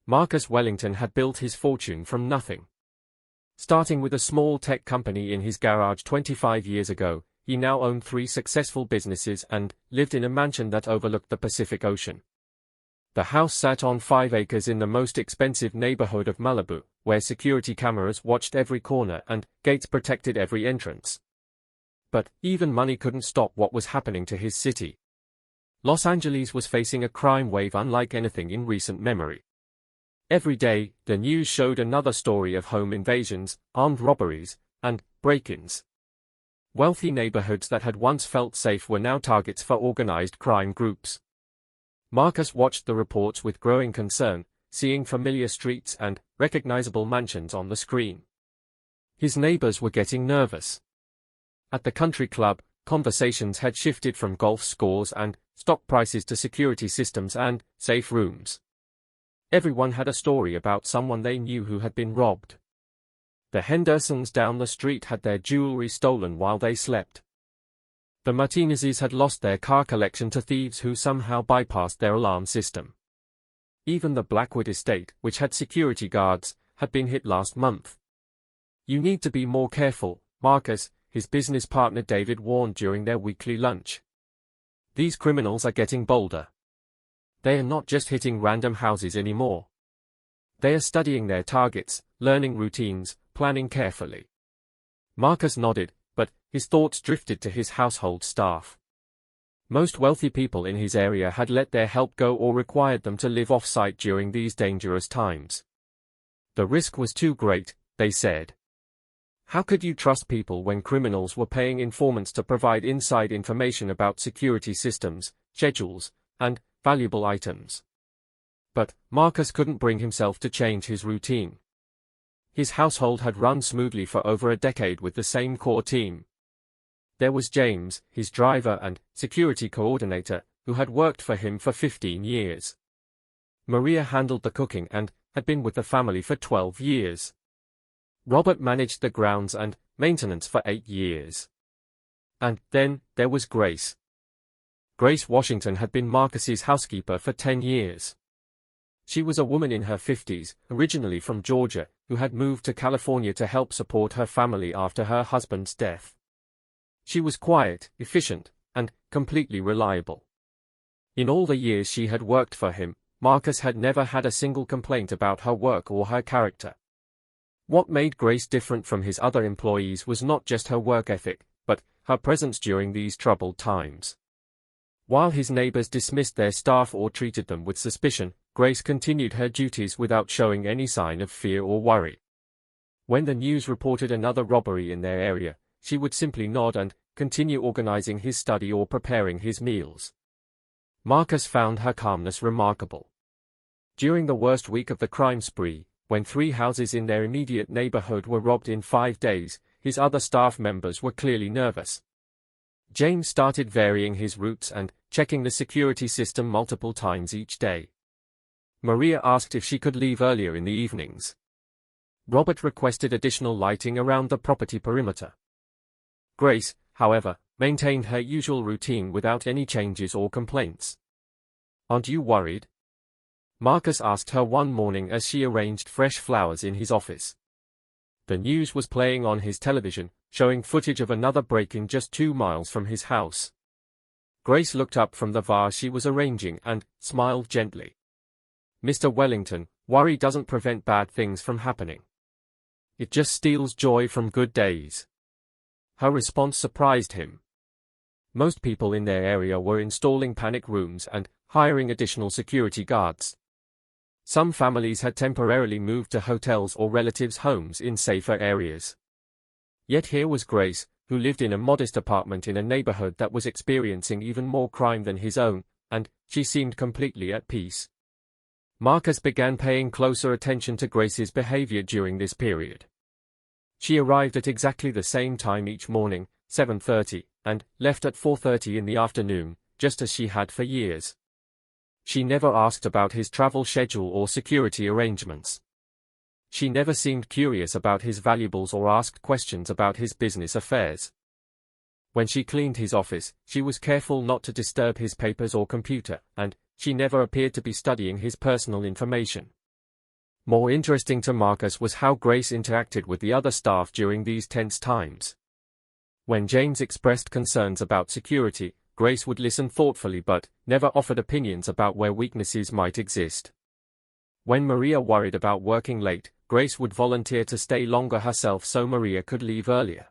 Marcus Wellington had built his fortune from nothing. Starting with a small tech company in his garage 25 years ago, he now owned 3 successful businesses and lived in a mansion that overlooked the Pacific Ocean. The house sat on 5 acres in the most expensive neighborhood of Malibu, where security cameras watched every corner and gates protected every entrance. But even money couldn't stop what was happening to his city. Los Angeles was facing a crime wave unlike anything in recent memory. Every day, the news showed another story of home invasions, armed robberies, and break-ins. Wealthy neighborhoods that had once felt safe were now targets for organized crime groups. Marcus watched the reports with growing concern, seeing familiar streets and recognizable mansions on the screen. His neighbors were getting nervous. At the country club, conversations had shifted from golf scores and stock prices to security systems and safe rooms. Everyone had a story about someone they knew who had been robbed. The Hendersons down the street had their jewelry stolen while they slept. The Martinezes had lost their car collection to thieves who somehow bypassed their alarm system. Even the Blackwood estate, which had security guards, had been hit last month. "You need to be more careful, Marcus," his business partner David warned during their weekly lunch. "These criminals are getting bolder. They are not just hitting random houses anymore. They are studying their targets, learning routines, planning carefully." Marcus nodded, but his thoughts drifted to his household staff. Most wealthy people in his area had let their help go or required them to live off-site during these dangerous times. The risk was too great, they said. How could you trust people when criminals were paying informants to provide inside information about security systems, schedules, and valuable items? But Marcus couldn't bring himself to change his routine. His household had run smoothly for over a decade with the same core team. There was James, his driver and security coordinator, who had worked for him for 15 years. Maria handled the cooking and had been with the family for 12 years. Robert managed the grounds and maintenance for 8 years. And then there was Grace. Grace Washington had been Marcus's housekeeper for 10 years. She was a woman in her 50s, originally from Georgia, who had moved to California to help support her family after her husband's death. She was quiet, efficient, and completely reliable. In all the years she had worked for him, Marcus had never had a single complaint about her work or her character. What made Grace different from his other employees was not just her work ethic, but her presence during these troubled times. While his neighbors dismissed their staff or treated them with suspicion, Grace continued her duties without showing any sign of fear or worry. When the news reported another robbery in their area, she would simply nod and continue organizing his study or preparing his meals. Marcus found her calmness remarkable. During the worst week of the crime spree, when 3 houses in their immediate neighborhood were robbed in 5 days, his other staff members were clearly nervous. James started varying his routes and checking the security system multiple times each day. Maria asked if she could leave earlier in the evenings. Robert requested additional lighting around the property perimeter. Grace, however, maintained her usual routine without any changes or complaints. "Aren't you worried?" Marcus asked her one morning as she arranged fresh flowers in his office. The news was playing on his television, showing footage of another break-in just 2 miles from his house. Grace looked up from the vase she was arranging and smiled gently. "Mr. Wellington, worry doesn't prevent bad things from happening. It just steals joy from good days." Her response surprised him. Most people in their area were installing panic rooms and hiring additional security guards. Some families had temporarily moved to hotels or relatives' homes in safer areas. Yet here was Grace, who lived in a modest apartment in a neighborhood that was experiencing even more crime than his own, and she seemed completely at peace. Marcus began paying closer attention to Grace's behavior during this period. She arrived at exactly the same time each morning, 7:30, and left at 4:30 in the afternoon, just as she had for years. She never asked about his travel schedule or security arrangements. She never seemed curious about his valuables or asked questions about his business affairs. When she cleaned his office, she was careful not to disturb his papers or computer, and she never appeared to be studying his personal information. More interesting to Marcus was how Grace interacted with the other staff during these tense times. When James expressed concerns about security, Grace would listen thoughtfully but never offered opinions about where weaknesses might exist. When Maria worried about working late, Grace would volunteer to stay longer herself so Maria could leave earlier.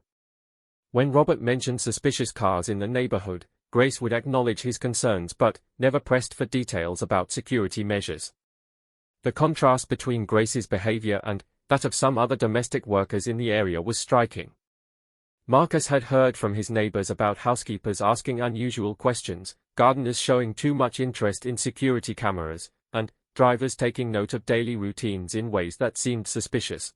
When Robert mentioned suspicious cars in the neighborhood, Grace would acknowledge his concerns but never pressed for details about security measures. The contrast between Grace's behavior and that of some other domestic workers in the area was striking. Marcus had heard from his neighbors about housekeepers asking unusual questions, gardeners showing too much interest in security cameras, and drivers taking note of daily routines in ways that seemed suspicious.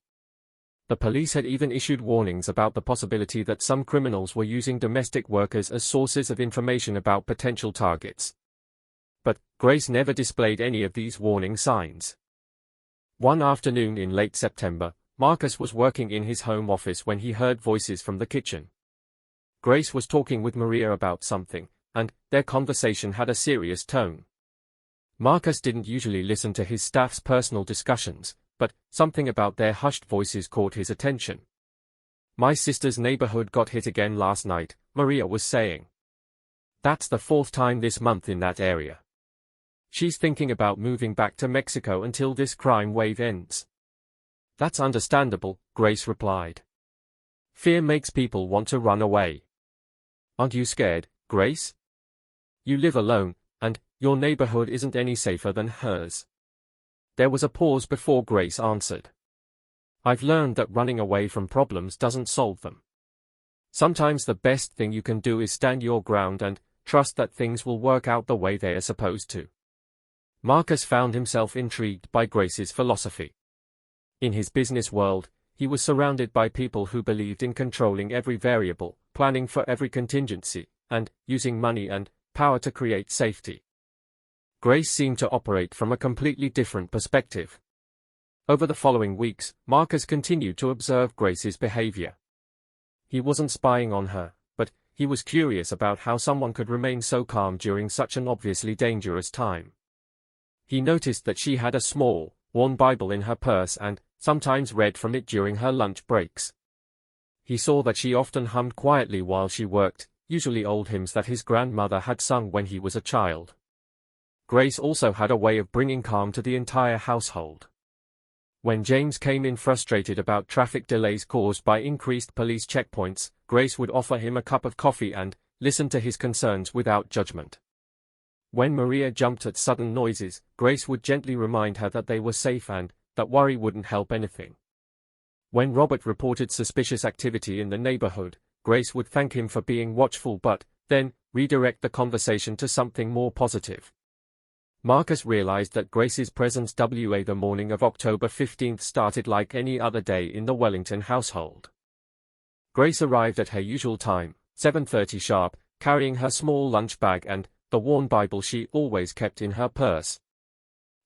The police had even issued warnings about the possibility that some criminals were using domestic workers as sources of information about potential targets. But Grace never displayed any of these warning signs. One afternoon in late September, Marcus was working in his home office when he heard voices from the kitchen. Grace was talking with Maria about something, and their conversation had a serious tone. Marcus didn't usually listen to his staff's personal discussions, but something about their hushed voices caught his attention. "My sister's neighborhood got hit again last night," Maria was saying. "That's the fourth time this month in that area. She's thinking about moving back to Mexico until this crime wave ends." "That's understandable," Grace replied. "Fear makes people want to run away." "Aren't you scared, Grace? You live alone, and your neighborhood isn't any safer than hers." There was a pause before Grace answered. "I've learned that running away from problems doesn't solve them. Sometimes the best thing you can do is stand your ground and trust that things will work out the way they are supposed to." Marcus found himself intrigued by Grace's philosophy. In his business world, he was surrounded by people who believed in controlling every variable, planning for every contingency, and using money and power to create safety. Grace seemed to operate from a completely different perspective. Over the following weeks, Marcus continued to observe Grace's behavior. He wasn't spying on her, but he was curious about how someone could remain so calm during such an obviously dangerous time. He noticed that she had a small, worn Bible in her purse and sometimes read from it during her lunch breaks. He saw that she often hummed quietly while she worked, usually old hymns that his grandmother had sung when he was a child. Grace also had a way of bringing calm to the entire household. When James came in frustrated about traffic delays caused by increased police checkpoints, Grace would offer him a cup of coffee and listen to his concerns without judgment. When Maria jumped at sudden noises, Grace would gently remind her that they were safe and that worry wouldn't help anything. When Robert reported suspicious activity in the neighborhood, Grace would thank him for being watchful but then redirect the conversation to something more positive. Marcus realized that Grace's presence the morning of October 15th started like any other day in the Wellington household. Grace arrived at her usual time, 7:30 sharp, carrying her small lunch bag and the worn Bible she always kept in her purse.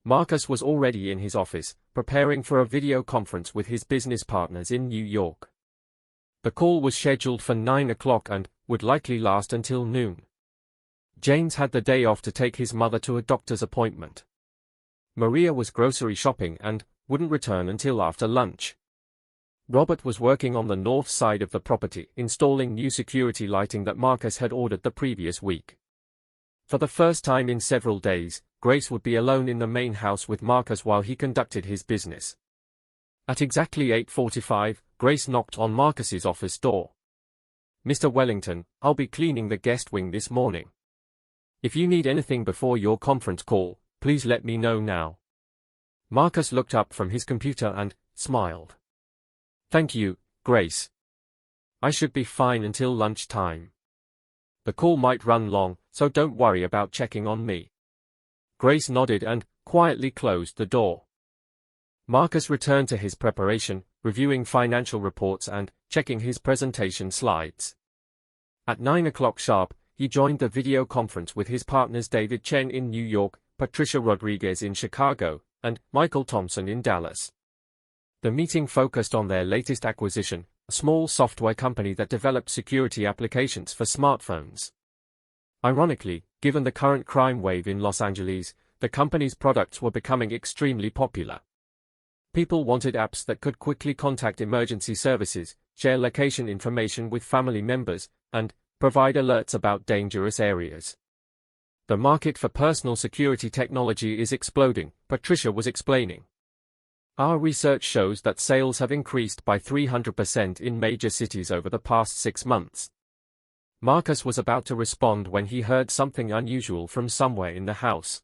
Marcus was already in his office, preparing for a video conference with his business partners in New York. The call was scheduled for 9 o'clock and would likely last until noon. James had the day off to take his mother to a doctor's appointment. Maria was grocery shopping and wouldn't return until after lunch. Robert was working on the north side of the property, installing new security lighting that Marcus had ordered the previous week. For the first time in several days, Grace would be alone in the main house with Marcus while he conducted his business. At exactly 8:45, Grace knocked on Marcus's office door. "Mr. Wellington, I'll be cleaning the guest wing this morning. If you need anything before your conference call, please let me know now." Marcus looked up from his computer and smiled. "Thank you, Grace. I should be fine until lunchtime. The call might run long, so don't worry about checking on me." Grace nodded and quietly closed the door. Marcus returned to his preparation, reviewing financial reports and checking his presentation slides. At 9 o'clock sharp, he joined the video conference with his partners David Chen in New York, Patricia Rodriguez in Chicago, and Michael Thompson in Dallas. The meeting focused on their latest acquisition, a small software company that developed security applications for smartphones. Ironically, given the current crime wave in Los Angeles, the company's products were becoming extremely popular. People wanted apps that could quickly contact emergency services, share location information with family members, and provide alerts about dangerous areas. The market for personal security technology is exploding, Patricia was explaining. Our research shows that sales have increased by 300% in major cities over the past 6 months. Marcus was about to respond when he heard something unusual from somewhere in the house.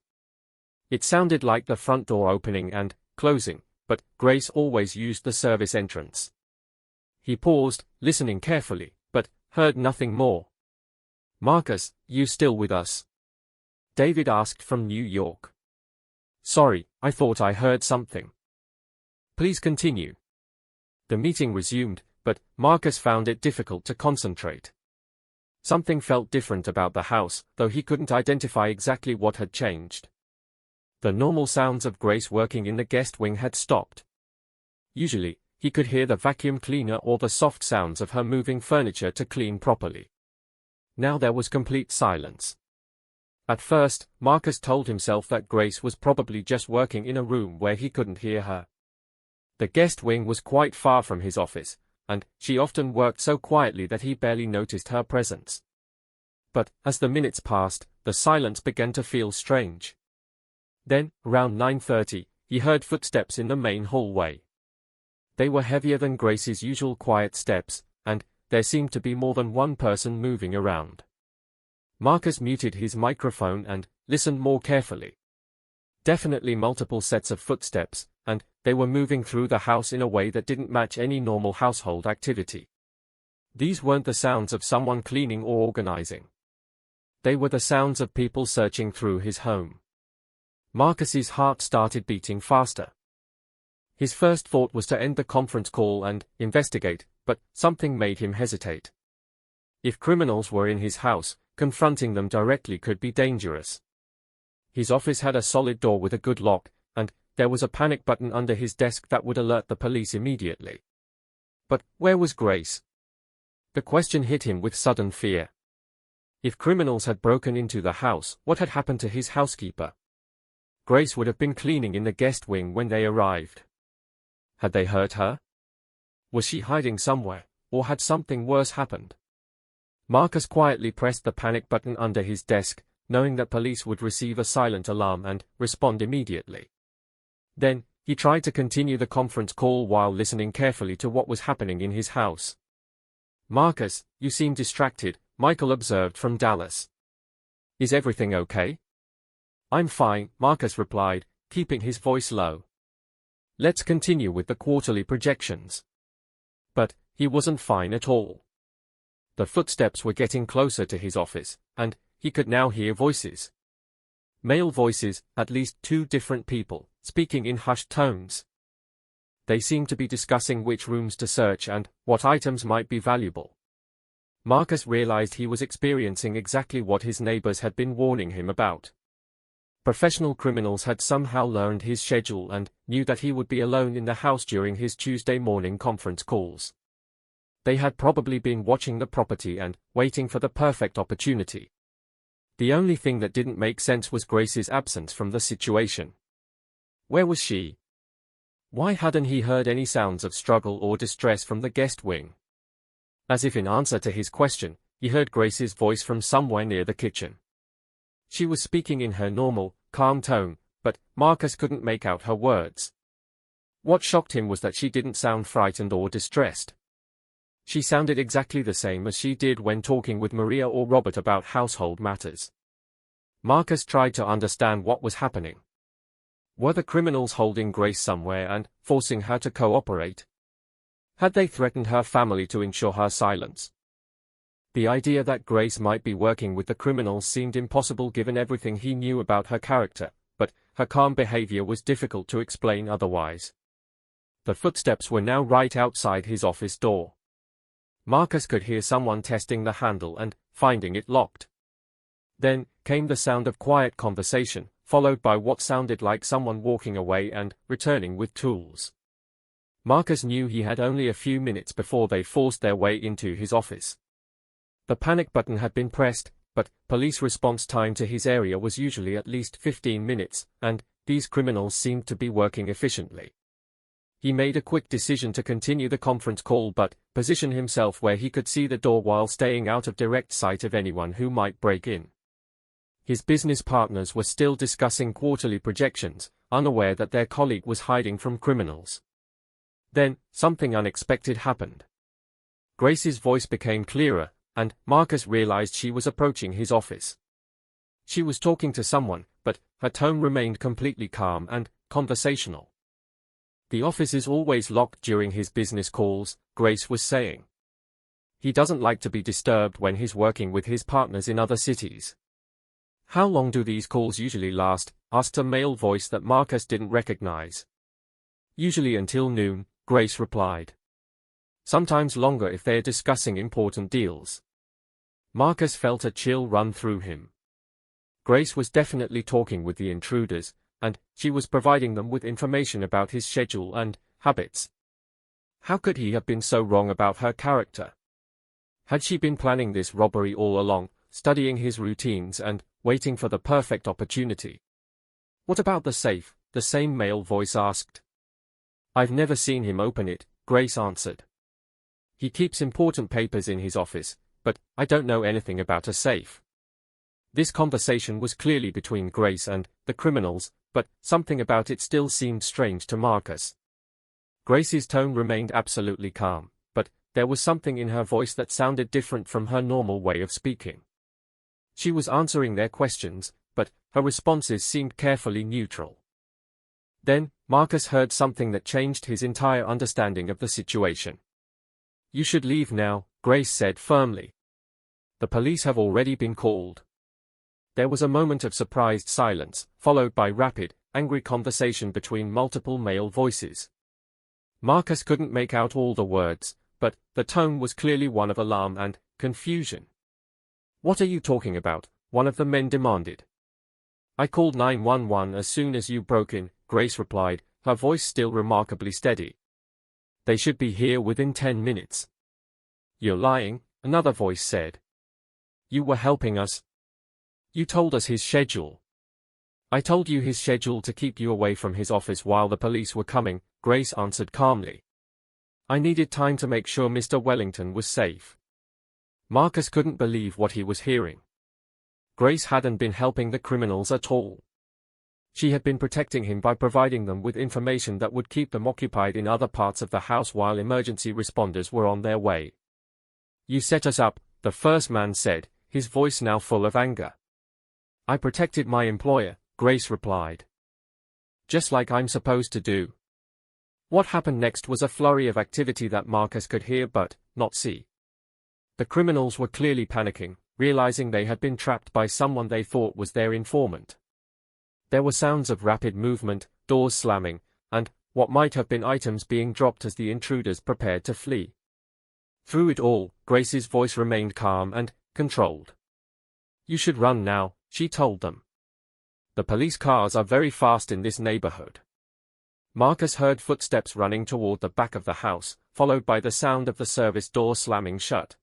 It sounded like the front door opening and closing, but Grace always used the service entrance. He paused, listening carefully, but heard nothing more. "Marcus, you still with us?" David asked from New York. "Sorry, I thought I heard something." "Please continue." The meeting resumed, but Marcus found it difficult to concentrate. Something felt different about the house, though he couldn't identify exactly what had changed. The normal sounds of Grace working in the guest wing had stopped. Usually, he could hear the vacuum cleaner or the soft sounds of her moving furniture to clean properly. Now there was complete silence. At first, Marcus told himself that Grace was probably just working in a room where he couldn't hear her. The guest wing was quite far from his office, and she often worked so quietly that he barely noticed her presence. But, as the minutes passed, the silence began to feel strange. Then, around 9:30, he heard footsteps in the main hallway. They were heavier than Grace's usual quiet steps, and there seemed to be more than one person moving around. Marcus muted his microphone and listened more carefully. Definitely multiple sets of footsteps, and they were moving through the house in a way that didn't match any normal household activity. These weren't the sounds of someone cleaning or organizing. They were the sounds of people searching through his home. Marcus's heart started beating faster. His first thought was to end the conference call and investigate, but something made him hesitate. If criminals were in his house, confronting them directly could be dangerous. His office had a solid door with a good lock, and there was a panic button under his desk that would alert the police immediately. But where was Grace? The question hit him with sudden fear. If criminals had broken into the house, what had happened to his housekeeper? Grace would have been cleaning in the guest wing when they arrived. Had they hurt her? Was she hiding somewhere, or had something worse happened? Marcus quietly pressed the panic button under his desk, knowing that police would receive a silent alarm and respond immediately. Then, he tried to continue the conference call while listening carefully to what was happening in his house. "Marcus, you seem distracted," Michael observed from Dallas. "Is everything okay?" "I'm fine," Marcus replied, keeping his voice low. "Let's continue with the quarterly projections." But he wasn't fine at all. The footsteps were getting closer to his office, and he could now hear voices. Male voices, at least 2 different people, speaking in hushed tones. They seemed to be discussing which rooms to search and what items might be valuable. Marcus realized he was experiencing exactly what his neighbors had been warning him about. Professional criminals had somehow learned his schedule and knew that he would be alone in the house during his Tuesday morning conference calls. They had probably been watching the property and waiting for the perfect opportunity. The only thing that didn't make sense was Grace's absence from the situation. Where was she? Why hadn't he heard any sounds of struggle or distress from the guest wing? As if in answer to his question, he heard Grace's voice from somewhere near the kitchen. She was speaking in her normal, calm tone, but Marcus couldn't make out her words. What shocked him was that she didn't sound frightened or distressed. She sounded exactly the same as she did when talking with Maria or Robert about household matters. Marcus tried to understand what was happening. Were the criminals holding Grace somewhere and forcing her to cooperate? Had they threatened her family to ensure her silence? The idea that Grace might be working with the criminals seemed impossible given everything he knew about her character, but her calm behavior was difficult to explain otherwise. The footsteps were now right outside his office door. Marcus could hear someone testing the handle and finding it locked. Then came the sound of quiet conversation, followed by what sounded like someone walking away and returning with tools. Marcus knew he had only a few minutes before they forced their way into his office. The panic button had been pressed, but police response time to his area was usually at least 15 minutes, and these criminals seemed to be working efficiently. He made a quick decision to continue the conference call but position himself where he could see the door while staying out of direct sight of anyone who might break in. His business partners were still discussing quarterly projections, unaware that their colleague was hiding from criminals. Then, something unexpected happened. Grace's voice became clearer, and Marcus realized she was approaching his office. She was talking to someone, but her tone remained completely calm and conversational. "The office is always locked during his business calls," Grace was saying. "He doesn't like to be disturbed when he's working with his partners in other cities." "How long do these calls usually last?" asked a male voice that Marcus didn't recognize. "Usually until noon," Grace replied. "Sometimes longer if they're discussing important deals." Marcus felt a chill run through him. Grace was definitely talking with the intruders, and she was providing them with information about his schedule and habits. How could he have been so wrong about her character? Had she been planning this robbery all along, studying his routines and waiting for the perfect opportunity? "What about the safe?" the same male voice asked. "I've never seen him open it," Grace answered. "He keeps important papers in his office, but I don't know anything about a safe." This conversation was clearly between Grace and the criminals, but something about it still seemed strange to Marcus. Grace's tone remained absolutely calm, but there was something in her voice that sounded different from her normal way of speaking. She was answering their questions, but her responses seemed carefully neutral. Then, Marcus heard something that changed his entire understanding of the situation. "You should leave now," Grace said firmly. "The police have already been called." There was a moment of surprised silence, followed by rapid, angry conversation between multiple male voices. Marcus couldn't make out all the words, but the tone was clearly one of alarm and confusion. "What are you talking about?" one of the men demanded. "I called 911 as soon as you broke in," Grace replied, her voice still remarkably steady. "They should be here within 10 minutes. "You're lying," another voice said. "You were helping us. You told us his schedule." "I told you his schedule to keep you away from his office while the police were coming," Grace answered calmly. "I needed time to make sure Mr. Wellington was safe." Marcus couldn't believe what he was hearing. Grace hadn't been helping the criminals at all. She had been protecting him by providing them with information that would keep them occupied in other parts of the house while emergency responders were on their way. "You set us up," the first man said, his voice now full of anger. "I protected my employer," Grace replied. "Just like I'm supposed to do." What happened next was a flurry of activity that Marcus could hear but not see. The criminals were clearly panicking, realizing they had been trapped by someone they thought was their informant. There were sounds of rapid movement, doors slamming, and what might have been items being dropped as the intruders prepared to flee. Through it all, Grace's voice remained calm and controlled. "You should run now," she told them. "The police cars are very fast in this neighborhood." Marcus heard footsteps running toward the back of the house, followed by the sound of the service door slamming shut.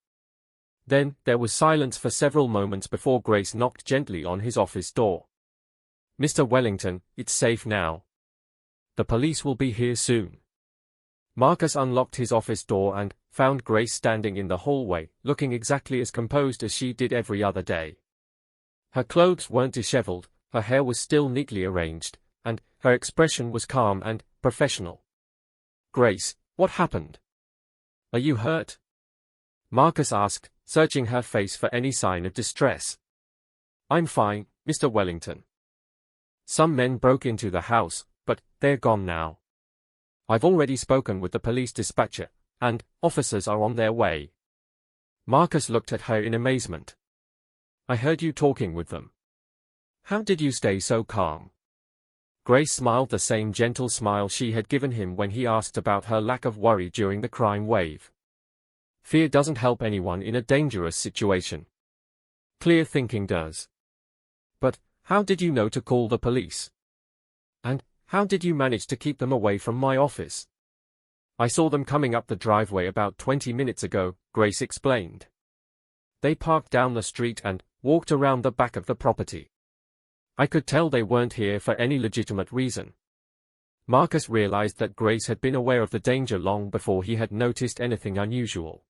Then, there was silence for several moments before Grace knocked gently on his office door. "Mr. Wellington, it's safe now. The police will be here soon." Marcus unlocked his office door and found Grace standing in the hallway, looking exactly as composed as she did every other day. Her clothes weren't disheveled, her hair was still neatly arranged, and her expression was calm and professional. "Grace, what happened? Are you hurt?" Marcus asked, searching her face for any sign of distress. "I'm fine, Mr. Wellington. Some men broke into the house, but they're gone now. I've already spoken with the police dispatcher, and officers are on their way." Marcus looked at her in amazement. "I heard you talking with them. How did you stay so calm?" Grace smiled the same gentle smile she had given him when he asked about her lack of worry during the crime wave. Fear doesn't help anyone in a dangerous situation. Clear thinking does. "But how did you know to call the police? And how did you manage to keep them away from my office?" "I saw them coming up the driveway about 20 minutes ago," Grace explained. "They parked down the street and walked around the back of the property. I could tell they weren't here for any legitimate reason. Marcus realized that Grace had been aware of the danger long before he had noticed anything unusual.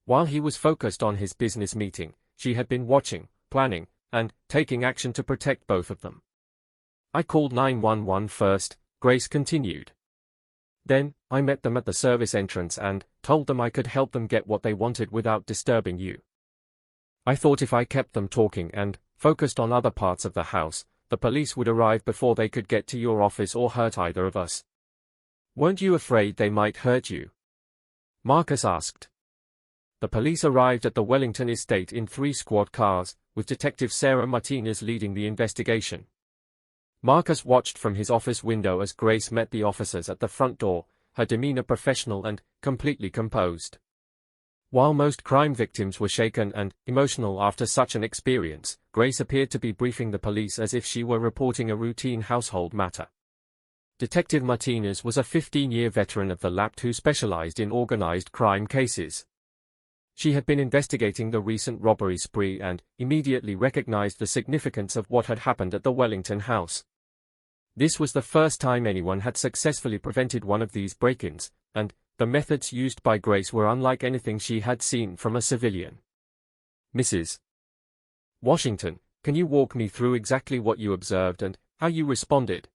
While he was focused on his business meeting, she had been watching, planning, and taking action to protect both of them. I called 911 first, Grace continued. Then, I met them at the service entrance and told them I could help them get what they wanted without disturbing you. I thought if I kept them talking and focused on other parts of the house, the police would arrive before they could get to your office or hurt either of us. Weren't you afraid they might hurt you? Marcus asked. The police arrived at the Wellington estate in 3 squad cars, with Detective Sarah Martinez leading the investigation. Marcus watched from his office window as Grace met the officers at the front door, her demeanor professional and completely composed. While most crime victims were shaken and emotional after such an experience, Grace appeared to be briefing the police as if she were reporting a routine household matter. Detective Martinez was a 15-year veteran of the lab who specialized in organized crime cases. She had been investigating the recent robbery spree and immediately recognized the significance of what had happened at the Wellington house. This was the first time anyone had successfully prevented one of these break-ins, and the methods used by Grace were unlike anything she had seen from a civilian. Mrs. Washington, can you walk me through exactly what you observed and how you responded?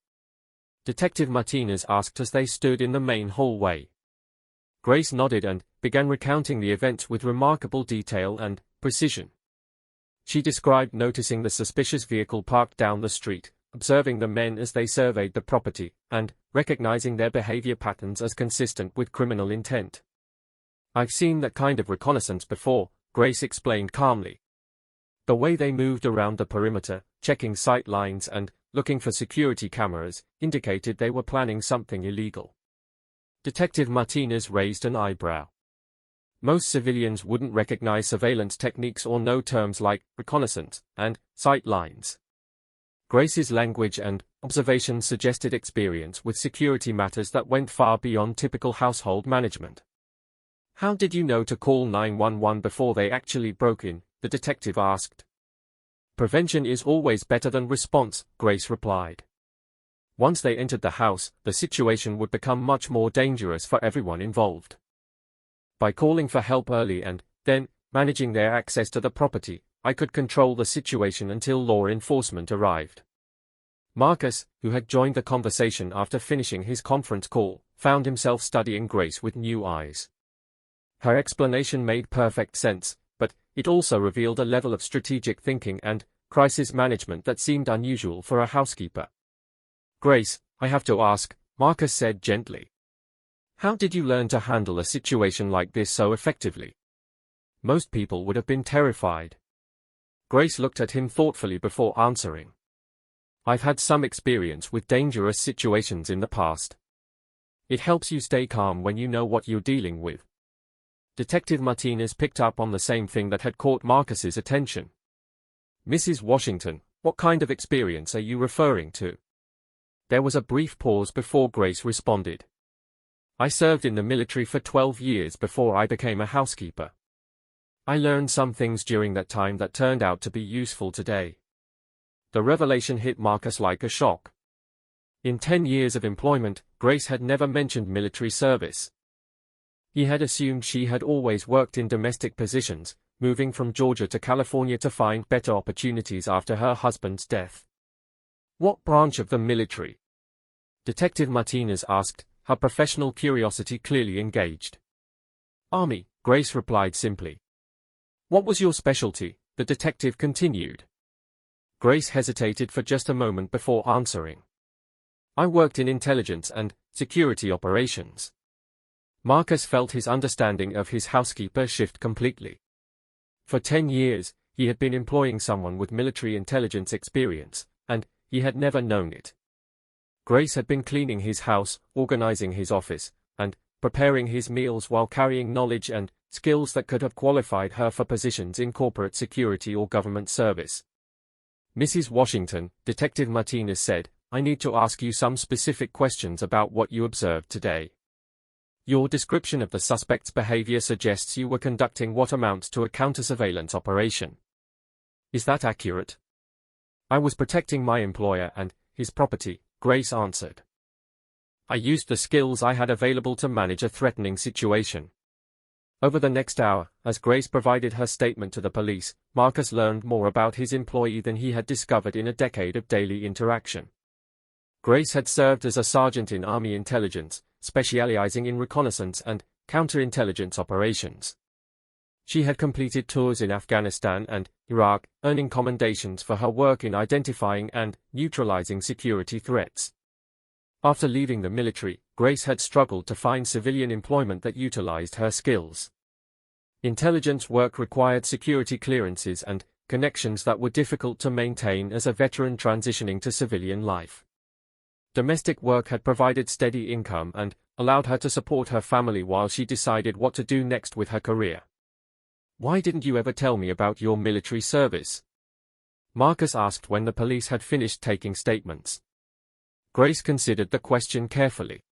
Detective Martinez asked as they stood in the main hallway. Grace nodded and began recounting the events with remarkable detail and precision. She described noticing the suspicious vehicle parked down the street, observing the men as they surveyed the property, and recognizing their behavior patterns as consistent with criminal intent. I've seen that kind of reconnaissance before, Grace explained calmly. The way they moved around the perimeter, checking sight lines and looking for security cameras, indicated they were planning something illegal. Detective Martinez raised an eyebrow. Most civilians wouldn't recognize surveillance techniques or know terms like reconnaissance and sight lines. Grace's language and observations suggested experience with security matters that went far beyond typical household management. How did you know to call 911 before they actually broke in? The detective asked. Prevention is always better than response, Grace replied. Once they entered the house, the situation would become much more dangerous for everyone involved. By calling for help early and then managing their access to the property, I could control the situation until law enforcement arrived. Marcus, who had joined the conversation after finishing his conference call, found himself studying Grace with new eyes. Her explanation made perfect sense, but it also revealed a level of strategic thinking and crisis management that seemed unusual for a housekeeper. Grace, I have to ask, Marcus said gently. How did you learn to handle a situation like this so effectively? Most people would have been terrified. Grace looked at him thoughtfully before answering. I've had some experience with dangerous situations in the past. It helps you stay calm when you know what you're dealing with. Detective Martinez picked up on the same thing that had caught Marcus's attention. Mrs. Washington, what kind of experience are you referring to? There was a brief pause before Grace responded. I served in the military for 12 years before I became a housekeeper. I learned some things during that time that turned out to be useful today. The revelation hit Marcus like a shock. In 10 years of employment, Grace had never mentioned military service. He had assumed she had always worked in domestic positions, moving from Georgia to California to find better opportunities after her husband's death. What branch of the military? Detective Martinez asked, her professional curiosity clearly engaged. Army, Grace replied simply. What was your specialty? The detective continued. Grace hesitated for just a moment before answering. I worked in intelligence and security operations. Marcus felt his understanding of his housekeeper shift completely. For 10 years, he had been employing someone with military intelligence experience, and he had never known it. Grace had been cleaning his house, organizing his office, and preparing his meals while carrying knowledge and skills that could have qualified her for positions in corporate security or government service. Mrs. Washington, Detective Martinez said, I need to ask you some specific questions about what you observed today. Your description of the suspect's behavior suggests you were conducting what amounts to a counter-surveillance operation. Is that accurate? I was protecting my employer and his property, Grace answered. I used the skills I had available to manage a threatening situation. Over the next hour, as Grace provided her statement to the police, Marcus learned more about his employee than he had discovered in a decade of daily interaction. Grace had served as a sergeant in Army intelligence, specializing in reconnaissance and counterintelligence operations. She had completed tours in Afghanistan and Iraq, earning commendations for her work in identifying and neutralizing security threats. After leaving the military, Grace had struggled to find civilian employment that utilized her skills. Intelligence work required security clearances and connections that were difficult to maintain as a veteran transitioning to civilian life. Domestic work had provided steady income and allowed her to support her family while she decided what to do next with her career. "Why didn't you ever tell me about your military service?" Marcus asked when the police had finished taking statements. Grace considered the question carefully.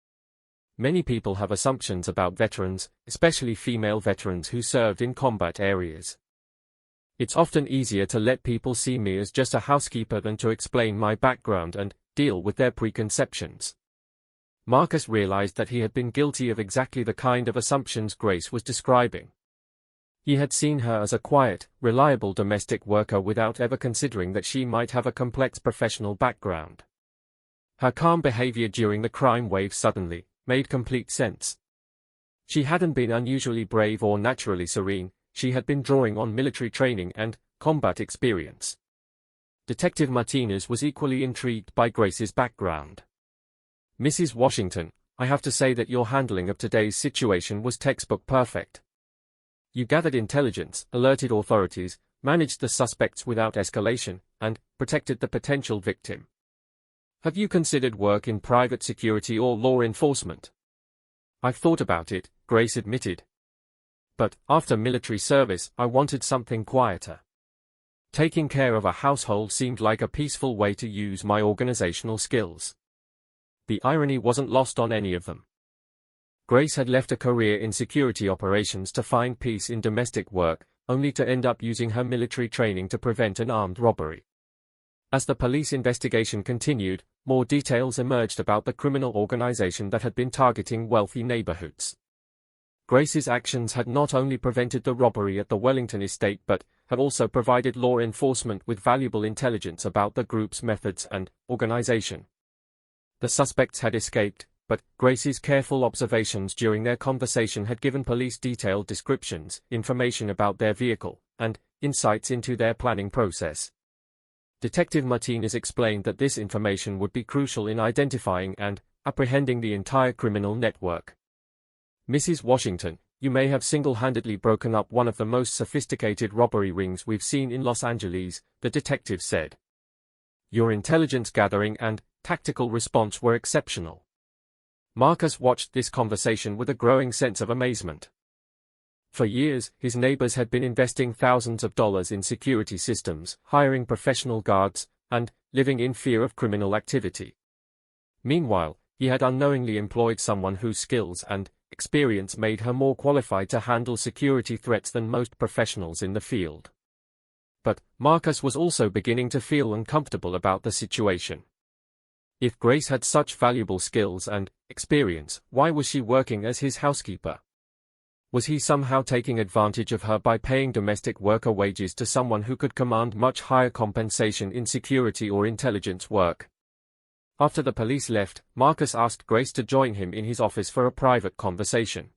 Many people have assumptions about veterans, especially female veterans who served in combat areas. It's often easier to let people see me as just a housekeeper than to explain my background and deal with their preconceptions. Marcus realized that he had been guilty of exactly the kind of assumptions Grace was describing. He had seen her as a quiet, reliable domestic worker without ever considering that she might have a complex professional background. Her calm behavior during the crime wave suddenly made complete sense. She hadn't been unusually brave or naturally serene, she had been drawing on military training and combat experience. Detective Martinez was equally intrigued by Grace's background. "Mrs. Washington, I have to say that your handling of today's situation was textbook perfect. You gathered intelligence, alerted authorities, managed the suspects without escalation, and protected the potential victim. Have you considered work in private security or law enforcement?" "I've thought about it," Grace admitted. "But after military service, I wanted something quieter. Taking care of a household seemed like a peaceful way to use my organizational skills." The irony wasn't lost on any of them. Grace had left a career in security operations to find peace in domestic work, only to end up using her military training to prevent an armed robbery. As the police investigation continued, more details emerged about the criminal organization that had been targeting wealthy neighborhoods. Grace's actions had not only prevented the robbery at the Wellington estate but had also provided law enforcement with valuable intelligence about the group's methods and organization. The suspects had escaped, but Grace's careful observations during their conversation had given police detailed descriptions, information about their vehicle, and insights into their planning process. Detective Martinez explained that this information would be crucial in identifying and apprehending the entire criminal network. "Mrs. Washington, you may have single-handedly broken up one of the most sophisticated robbery rings we've seen in Los Angeles," the detective said. "Your intelligence gathering and tactical response were exceptional." Marcus watched this conversation with a growing sense of amazement. For years, his neighbors had been investing thousands of dollars in security systems, hiring professional guards, and living in fear of criminal activity. Meanwhile, he had unknowingly employed someone whose skills and experience made her more qualified to handle security threats than most professionals in the field. But Marcus was also beginning to feel uncomfortable about the situation. If Grace had such valuable skills and experience, why was she working as his housekeeper? Was he somehow taking advantage of her by paying domestic worker wages to someone who could command much higher compensation in security or intelligence work? After the police left, Marcus asked Grace to join him in his office for a private conversation.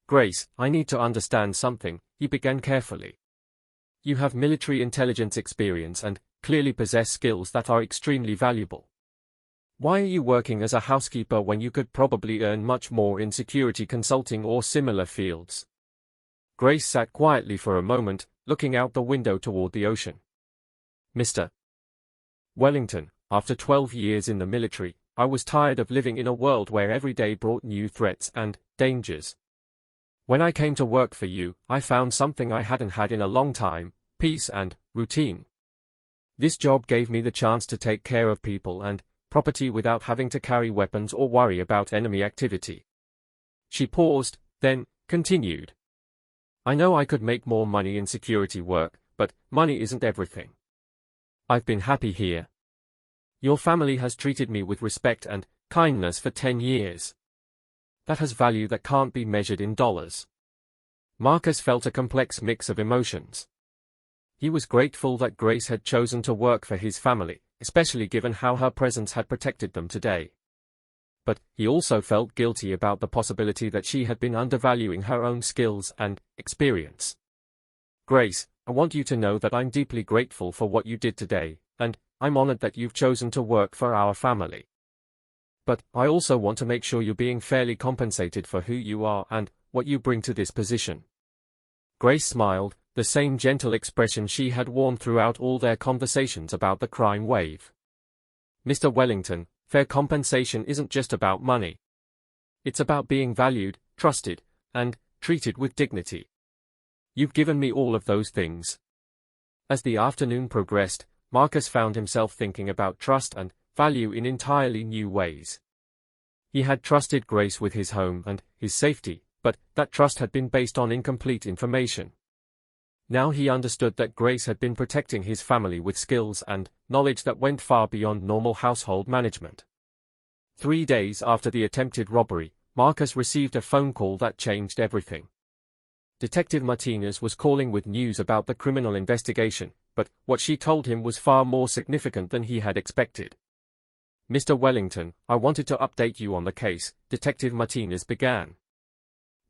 "Grace, I need to understand something," he began carefully. "You have military intelligence experience and clearly possess skills that are extremely valuable. Why are you working as a housekeeper when you could probably earn much more in security consulting or similar fields?" Grace sat quietly for a moment, looking out the window toward the ocean. "Mr. Wellington, after 12 years in the military, I was tired of living in a world where every day brought new threats and dangers. When I came to work for you, I found something I hadn't had in a long time: peace and routine. This job gave me the chance to take care of people and property without having to carry weapons or worry about enemy activity." She paused, then continued. "I know I could make more money in security work, but money isn't everything. I've been happy here. Your family has treated me with respect and kindness for 10 years. That has value that can't be measured in dollars. Marcus felt a complex mix of emotions. He was grateful that Grace had chosen to work for his family, especially given how her presence had protected them today. But he also felt guilty about the possibility that she had been undervaluing her own skills and experience. Grace, I want you to know that I'm deeply grateful for what you did today, and I'm honored that you've chosen to work for our family. But I also want to make sure you're being fairly compensated for who you are and what you bring to this position. Grace smiled, the same gentle expression she had worn throughout all their conversations about the crime wave. Mr. Wellington, fair compensation isn't just about money. It's about being valued, trusted, and treated with dignity. You've given me all of those things. As the afternoon progressed, Marcus found himself thinking about trust and value in entirely new ways. He had trusted Grace with his home and his safety, but that trust had been based on incomplete information. Now he understood that Grace had been protecting his family with skills and knowledge that went far beyond normal household management. 3 days after the attempted robbery, Marcus received a phone call that changed everything. Detective Martinez was calling with news about the criminal investigation, but what she told him was far more significant than he had expected. Mr. Wellington, I wanted to update you on the case, Detective Martinez began.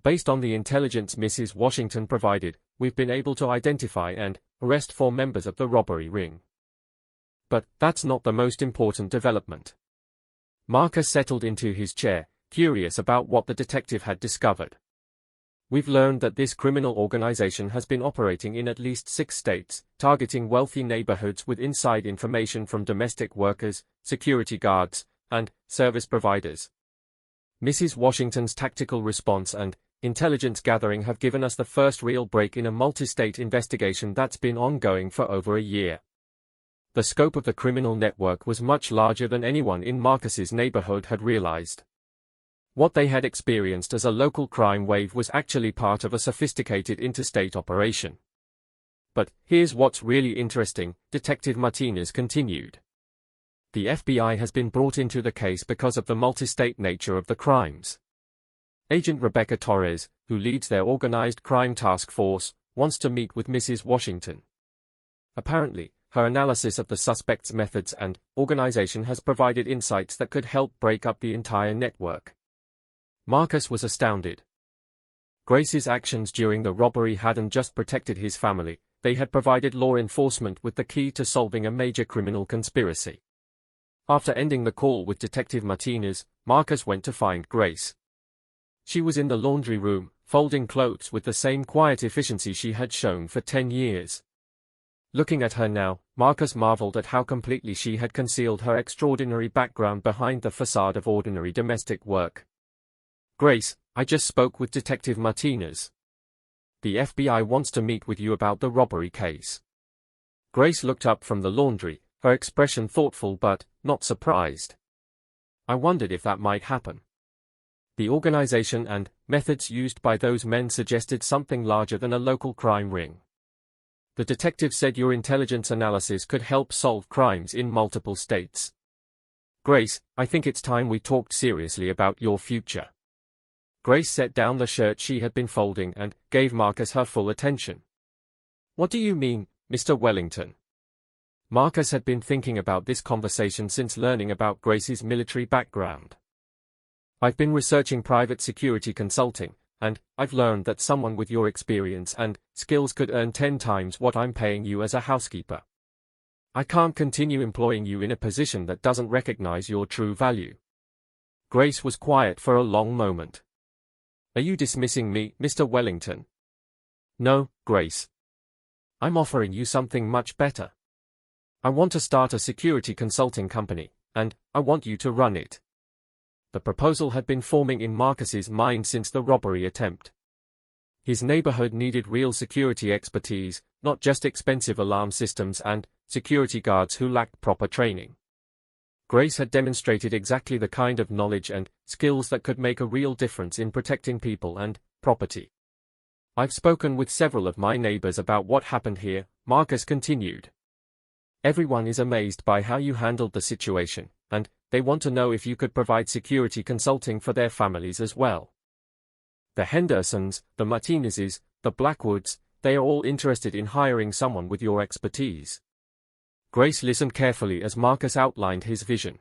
Based on the intelligence Mrs. Washington provided, we've been able to identify and arrest 4 members of the robbery ring. But that's not the most important development. Marcus settled into his chair, curious about what the detective had discovered. We've learned that this criminal organization has been operating in at least 6 states, targeting wealthy neighborhoods with inside information from domestic workers, security guards, and service providers. Mrs. Washington's tactical response and intelligence gathering have given us the first real break in a multi-state investigation that's been ongoing for over a year. The scope of the criminal network was much larger than anyone in Marcus's neighborhood had realized. What they had experienced as a local crime wave was actually part of a sophisticated interstate operation. But here's what's really interesting, Detective Martinez continued. The FBI has been brought into the case because of the multi-state nature of the crimes. Agent Rebecca Torres, who leads their organized crime task force, wants to meet with Mrs. Washington. Apparently, her analysis of the suspect's methods and organization has provided insights that could help break up the entire network. Marcus was astounded. Grace's actions during the robbery hadn't just protected his family, they had provided law enforcement with the key to solving a major criminal conspiracy. After ending the call with Detective Martinez, Marcus went to find Grace. She was in the laundry room, folding clothes with the same quiet efficiency she had shown for 10 years. Looking at her now, Marcus marveled at how completely she had concealed her extraordinary background behind the facade of ordinary domestic work. Grace, I just spoke with Detective Martinez. The FBI wants to meet with you about the robbery case. Grace looked up from the laundry, her expression thoughtful but not surprised. I wondered if that might happen. The organization and methods used by those men suggested something larger than a local crime ring. The detective said your intelligence analysis could help solve crimes in multiple states. Grace, I think it's time we talked seriously about your future. Grace set down the shirt she had been folding and gave Marcus her full attention. What do you mean, Mr. Wellington? Marcus had been thinking about this conversation since learning about Grace's military background. I've been researching private security consulting, and I've learned that someone with your experience and skills could earn 10 times what I'm paying you as a housekeeper. I can't continue employing you in a position that doesn't recognize your true value. Grace was quiet for a long moment. Are you dismissing me, Mr. Wellington? No, Grace. I'm offering you something much better. I want to start a security consulting company, and I want you to run it. The proposal had been forming in Marcus's mind since the robbery attempt. His neighborhood needed real security expertise, not just expensive alarm systems and security guards who lacked proper training. Grace had demonstrated exactly the kind of knowledge and skills that could make a real difference in protecting people and property. I've spoken with several of my neighbors about what happened here, Marcus continued. Everyone is amazed by how you handled the situation, and they want to know if you could provide security consulting for their families as well. The Hendersons, the Martinezes, the Blackwoods, they are all interested in hiring someone with your expertise. Grace listened carefully as Marcus outlined his vision.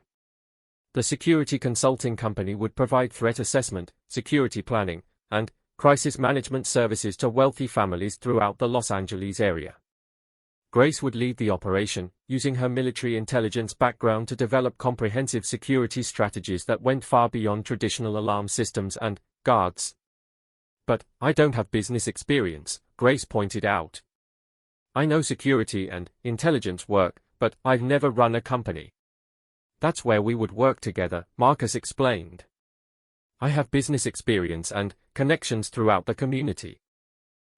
The security consulting company would provide threat assessment, security planning, and crisis management services to wealthy families throughout the Los Angeles area. Grace would lead the operation, using her military intelligence background to develop comprehensive security strategies that went far beyond traditional alarm systems and guards. But I don't have business experience, Grace pointed out. I know security and intelligence work, but I've never run a company. That's where we would work together, Marcus explained. I have business experience and connections throughout the community.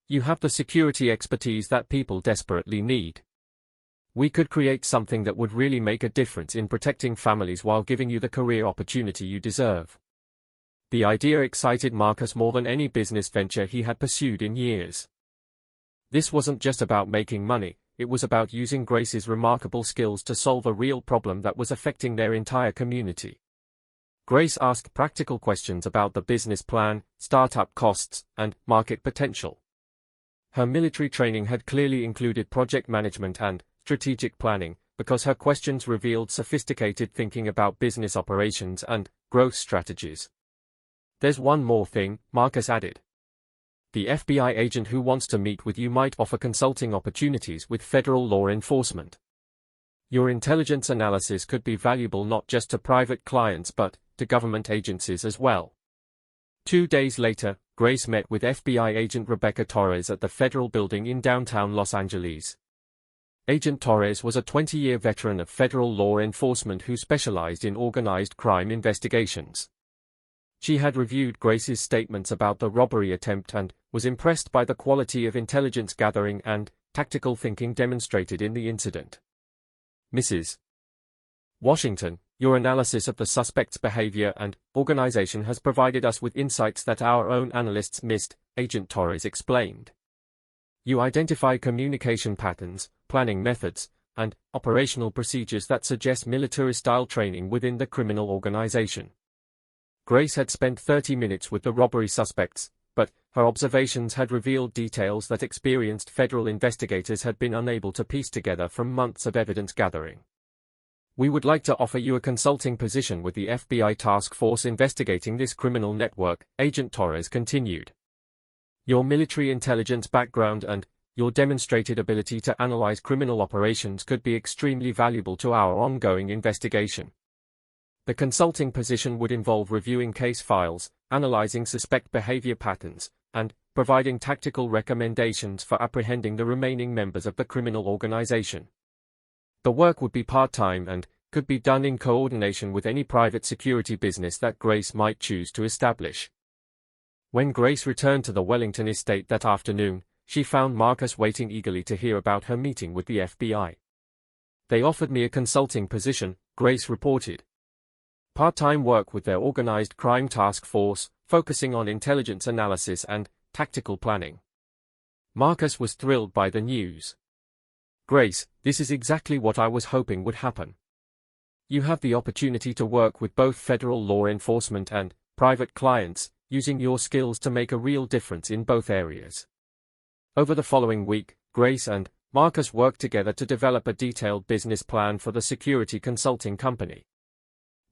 You have the security expertise that people desperately need. We could create something that would really make a difference in protecting families while giving you the career opportunity you deserve. The idea excited Marcus more than any business venture he had pursued in years. This wasn't just about making money, it was about using Grace's remarkable skills to solve a real problem that was affecting their entire community. Grace asked practical questions about the business plan, startup costs, and market potential. Her military training had clearly included project management and strategic planning, because her questions revealed sophisticated thinking about business operations and growth strategies. There's one more thing, Marcus added. The FBI agent who wants to meet with you might offer consulting opportunities with federal law enforcement. Your intelligence analysis could be valuable not just to private clients but to government agencies as well. 2 days later, Grace met with FBI agent Rebecca Torres at the federal building in downtown Los Angeles. Agent Torres was a 20-year veteran of federal law enforcement who specialized in organized crime investigations. She had reviewed Grace's statements about the robbery attempt and was impressed by the quality of intelligence gathering and tactical thinking demonstrated in the incident. Mrs. Washington, your analysis of the suspect's behavior and organization has provided us with insights that our own analysts missed, Agent Torres explained. You identify communication patterns, planning methods, and operational procedures that suggest military-style training within the criminal organization. Grace had spent 30 minutes with the robbery suspects, but her observations had revealed details that experienced federal investigators had been unable to piece together from months of evidence gathering. We would like to offer you a consulting position with the FBI task force investigating this criminal network, Agent Torres continued. Your military intelligence background and your demonstrated ability to analyze criminal operations could be extremely valuable to our ongoing investigation. The consulting position would involve reviewing case files, analyzing suspect behavior patterns, and providing tactical recommendations for apprehending the remaining members of the criminal organization. The work would be part-time and could be done in coordination with any private security business that Grace might choose to establish. When Grace returned to the Wellington estate that afternoon, she found Marcus waiting eagerly to hear about her meeting with the FBI. They offered me a consulting position, Grace reported. Part-time work with their organized crime task force, focusing on intelligence analysis and tactical planning. Marcus was thrilled by the news. Grace, this is exactly what I was hoping would happen. You have the opportunity to work with both federal law enforcement and private clients, using your skills to make a real difference in both areas. Over the following week, Grace and Marcus worked together to develop a detailed business plan for the security consulting company.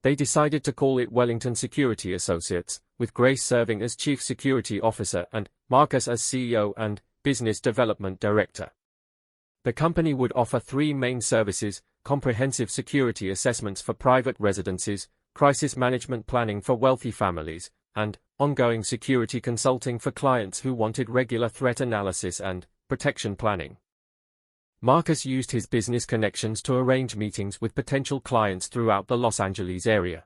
They decided to call it Wellington Security Associates, with Grace serving as Chief Security Officer and Marcus as CEO and Business Development Director. The company would offer 3 main services: comprehensive security assessments for private residences, crisis management planning for wealthy families, and ongoing security consulting for clients who wanted regular threat analysis and protection planning. Marcus used his business connections to arrange meetings with potential clients throughout the Los Angeles area.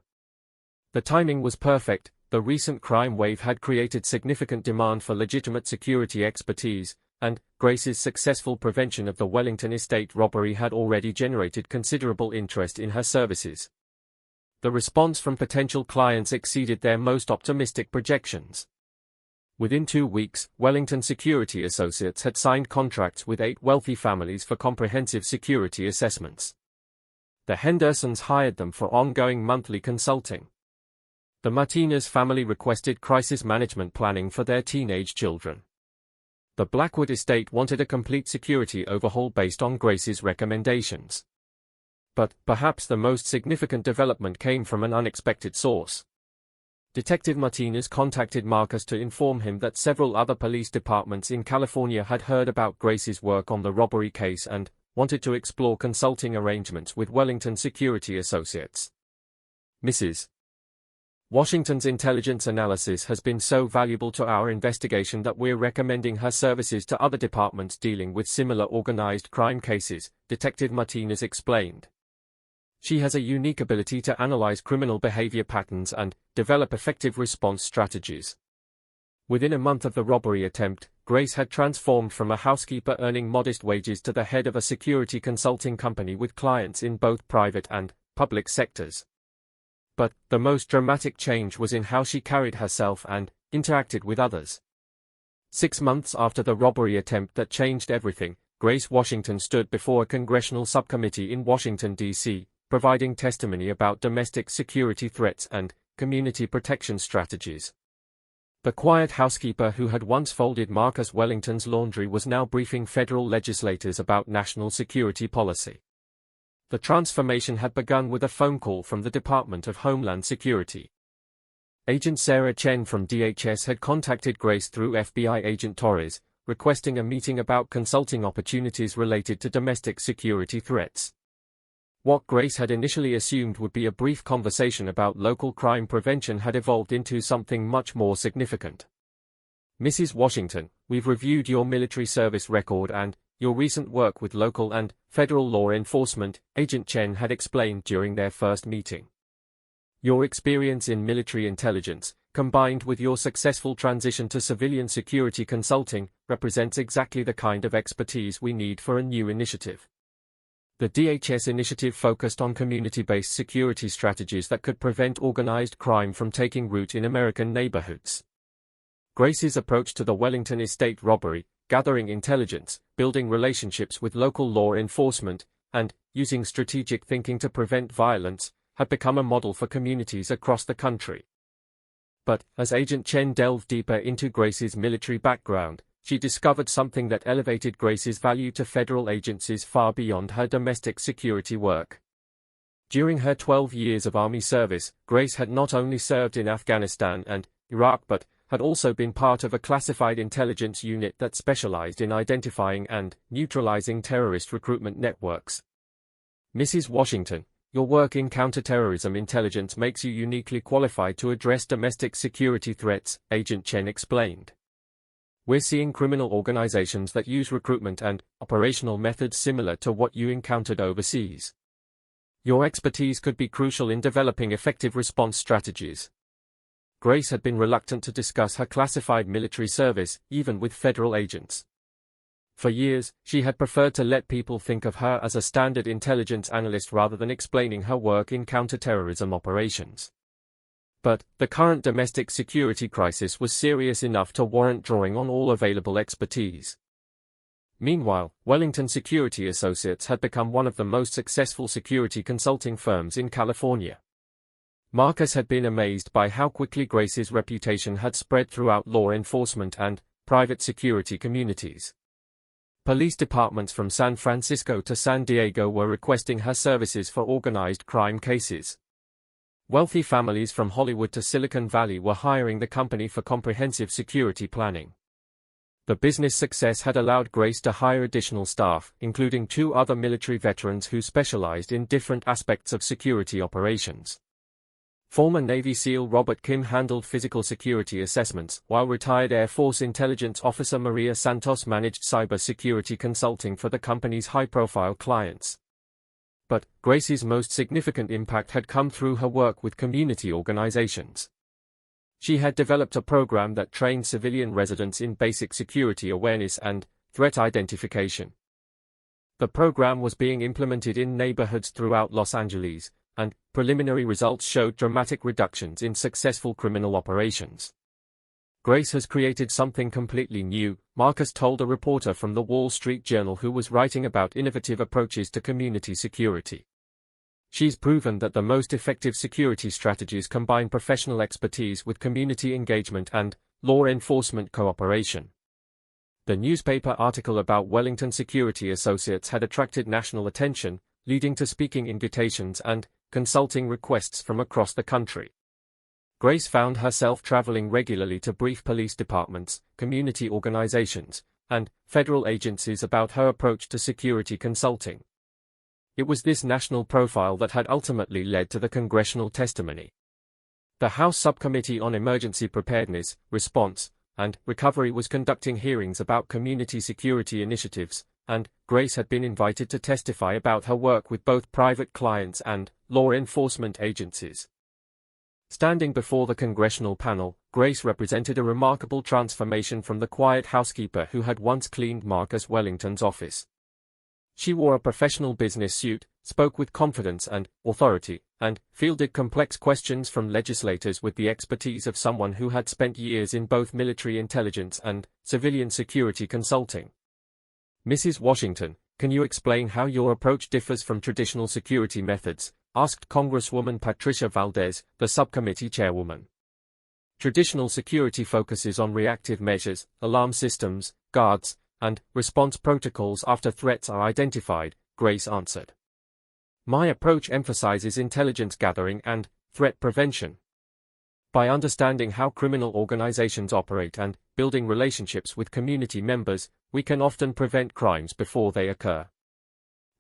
The timing was perfect. The recent crime wave had created significant demand for legitimate security expertise, and Grace's successful prevention of the Wellington estate robbery had already generated considerable interest in her services. The response from potential clients exceeded their most optimistic projections. Within 2 weeks, Wellington Security Associates had signed contracts with 8 wealthy families for comprehensive security assessments. The Hendersons hired them for ongoing monthly consulting. The Martinez family requested crisis management planning for their teenage children. The Blackwood estate wanted a complete security overhaul based on Grace's recommendations. But perhaps the most significant development came from an unexpected source. Detective Martinez contacted Marcus to inform him that several other police departments in California had heard about Grace's work on the robbery case and wanted to explore consulting arrangements with Wellington Security Associates. Mrs. Washington's intelligence analysis has been so valuable to our investigation that we're recommending her services to other departments dealing with similar organized crime cases, Detective Martinez explained. She has a unique ability to analyze criminal behavior patterns and develop effective response strategies. Within a month of the robbery attempt, Grace had transformed from a housekeeper earning modest wages to the head of a security consulting company with clients in both private and public sectors. But the most dramatic change was in how she carried herself and interacted with others. 6 months after the robbery attempt that changed everything, Grace Washington stood before a congressional subcommittee in Washington, D.C., providing testimony about domestic security threats and community protection strategies. The quiet housekeeper who had once folded Marcus Wellington's laundry was now briefing federal legislators about national security policy. The transformation had begun with a phone call from the Department of Homeland Security. Agent Sarah Chen from DHS had contacted Grace through FBI agent Torres, requesting a meeting about consulting opportunities related to domestic security threats. What Grace had initially assumed would be a brief conversation about local crime prevention had evolved into something much more significant. Mrs. Washington, we've reviewed your military service record and your recent work with local and federal law enforcement, Agent Chen had explained during their first meeting. Your experience in military intelligence, combined with your successful transition to civilian security consulting, represents exactly the kind of expertise we need for a new initiative. The DHS initiative focused on community-based security strategies that could prevent organized crime from taking root in American neighborhoods. Grace's approach to the Wellington estate robbery, gathering intelligence, building relationships with local law enforcement, and using strategic thinking to prevent violence, had become a model for communities across the country. But, as Agent Chen delved deeper into Grace's military background, she discovered something that elevated Grace's value to federal agencies far beyond her domestic security work. During her 12 years of Army service, Grace had not only served in Afghanistan and Iraq but had also been part of a classified intelligence unit that specialized in identifying and neutralizing terrorist recruitment networks. Mrs. Washington, your work in counterterrorism intelligence makes you uniquely qualified to address domestic security threats, Agent Chen explained. We're seeing criminal organizations that use recruitment and operational methods similar to what you encountered overseas. Your expertise could be crucial in developing effective response strategies. Grace had been reluctant to discuss her classified military service, even with federal agents. For years, she had preferred to let people think of her as a standard intelligence analyst rather than explaining her work in counterterrorism operations. But the current domestic security crisis was serious enough to warrant drawing on all available expertise. Meanwhile, Wellington Security Associates had become one of the most successful security consulting firms in California. Marcus had been amazed by how quickly Grace's reputation had spread throughout law enforcement and private security communities. Police departments from San Francisco to San Diego were requesting her services for organized crime cases. Wealthy families from Hollywood to Silicon Valley were hiring the company for comprehensive security planning. The business success had allowed Grace to hire additional staff, including 2 other military veterans who specialized in different aspects of security operations. Former Navy SEAL Robert Kim handled physical security assessments, while retired Air Force intelligence officer Maria Santos managed cyber security consulting for the company's high-profile clients. But Grace's most significant impact had come through her work with community organizations. She had developed a program that trained civilian residents in basic security awareness and threat identification. The program was being implemented in neighborhoods throughout Los Angeles, and preliminary results showed dramatic reductions in successful criminal operations. Grace has created something completely new, Marcus told a reporter from the Wall Street Journal who was writing about innovative approaches to community security. She's proven that the most effective security strategies combine professional expertise with community engagement and law enforcement cooperation. The newspaper article about Wellington Security Associates had attracted national attention, leading to speaking invitations and consulting requests from across the country. Grace found herself traveling regularly to brief police departments, community organizations, and federal agencies about her approach to security consulting. It was this national profile that had ultimately led to the congressional testimony. The House Subcommittee on Emergency Preparedness, Response, and Recovery was conducting hearings about community security initiatives, and Grace had been invited to testify about her work with both private clients and law enforcement agencies. Standing before the congressional panel, Grace represented a remarkable transformation from the quiet housekeeper who had once cleaned Marcus Wellington's office. She wore a professional business suit, spoke with confidence and authority, and fielded complex questions from legislators with the expertise of someone who had spent years in both military intelligence and civilian security consulting. "Mrs. Washington, can you explain how your approach differs from traditional security methods?" asked Congresswoman Patricia Valdez, the subcommittee chairwoman. "Traditional security focuses on reactive measures, alarm systems, guards, and response protocols after threats are identified," Grace answered. "My approach emphasizes intelligence gathering and threat prevention. By understanding how criminal organizations operate and building relationships with community members, we can often prevent crimes before they occur."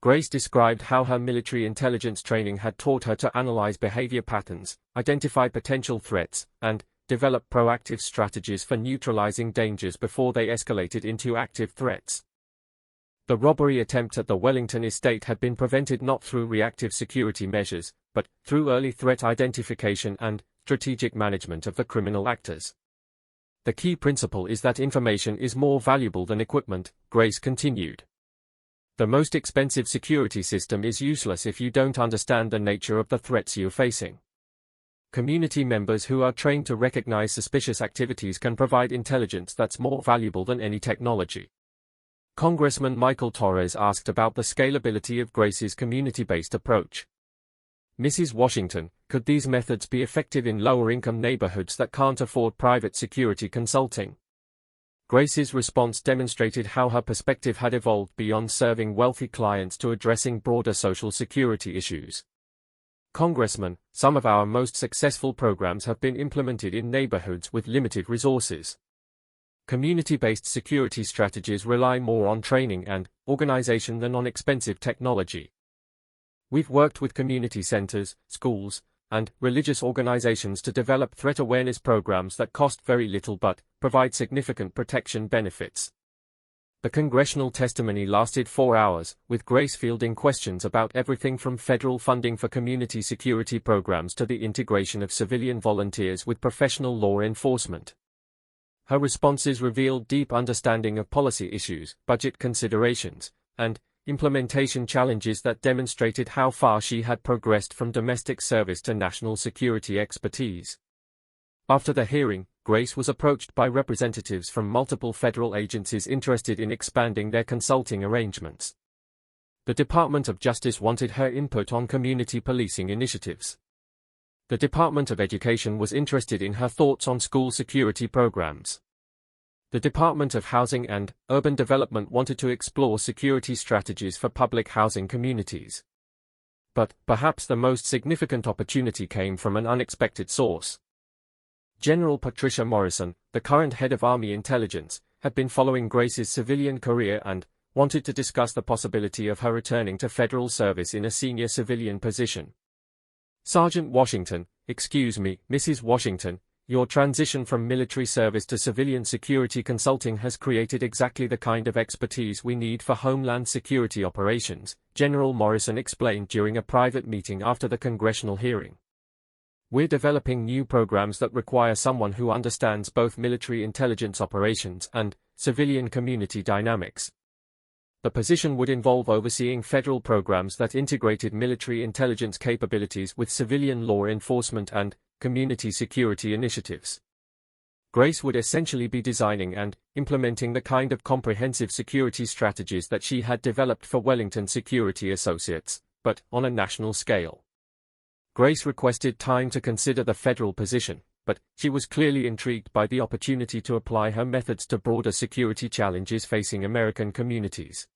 Grace described how her military intelligence training had taught her to analyze behavior patterns, identify potential threats, and develop proactive strategies for neutralizing dangers before they escalated into active threats. The robbery attempt at the Wellington estate had been prevented not through reactive security measures, but through early threat identification and strategic management of the criminal actors. "The key principle is that information is more valuable than equipment," Grace continued. "The most expensive security system is useless if you don't understand the nature of the threats you're facing. Community members who are trained to recognize suspicious activities can provide intelligence that's more valuable than any technology." Congressman Michael Torres asked about the scalability of Grace's community-based approach. "Mrs. Washington, could these methods be effective in lower-income neighborhoods that can't afford private security consulting?" Grace's response demonstrated how her perspective had evolved beyond serving wealthy clients to addressing broader social security issues. "Congressman, some of our most successful programs have been implemented in neighborhoods with limited resources. Community-based security strategies rely more on training and organization than on expensive technology. We've worked with community centers, schools, and religious organizations to develop threat awareness programs that cost very little but provide significant protection benefits." The congressional testimony lasted 4 hours, with Grace fielding questions about everything from federal funding for community security programs to the integration of civilian volunteers with professional law enforcement. Her responses revealed deep understanding of policy issues, budget considerations, and implementation challenges that demonstrated how far she had progressed from domestic service to national security expertise. After the hearing, Grace was approached by representatives from multiple federal agencies interested in expanding their consulting arrangements. The Department of Justice wanted her input on community policing initiatives. The Department of Education was interested in her thoughts on school security programs. The Department of Housing and Urban Development wanted to explore security strategies for public housing communities. But perhaps the most significant opportunity came from an unexpected source. General Patricia Morrison, the current head of Army Intelligence, had been following Grace's civilian career and wanted to discuss the possibility of her returning to federal service in a senior civilian position. "Sergeant Washington, excuse me, Mrs. Washington, your transition from military service to civilian security consulting has created exactly the kind of expertise we need for homeland security operations," General Morrison explained during a private meeting after the congressional hearing. "We're developing new programs that require someone who understands both military intelligence operations and civilian community dynamics. The position would involve overseeing federal programs that integrated military intelligence capabilities with civilian law enforcement and community security initiatives. Grace would essentially be designing and implementing the kind of comprehensive security strategies that she had developed for Wellington Security Associates, but on a national scale. Grace requested time to consider the federal position, but she was clearly intrigued by the opportunity to apply her methods to broader security challenges facing American communities.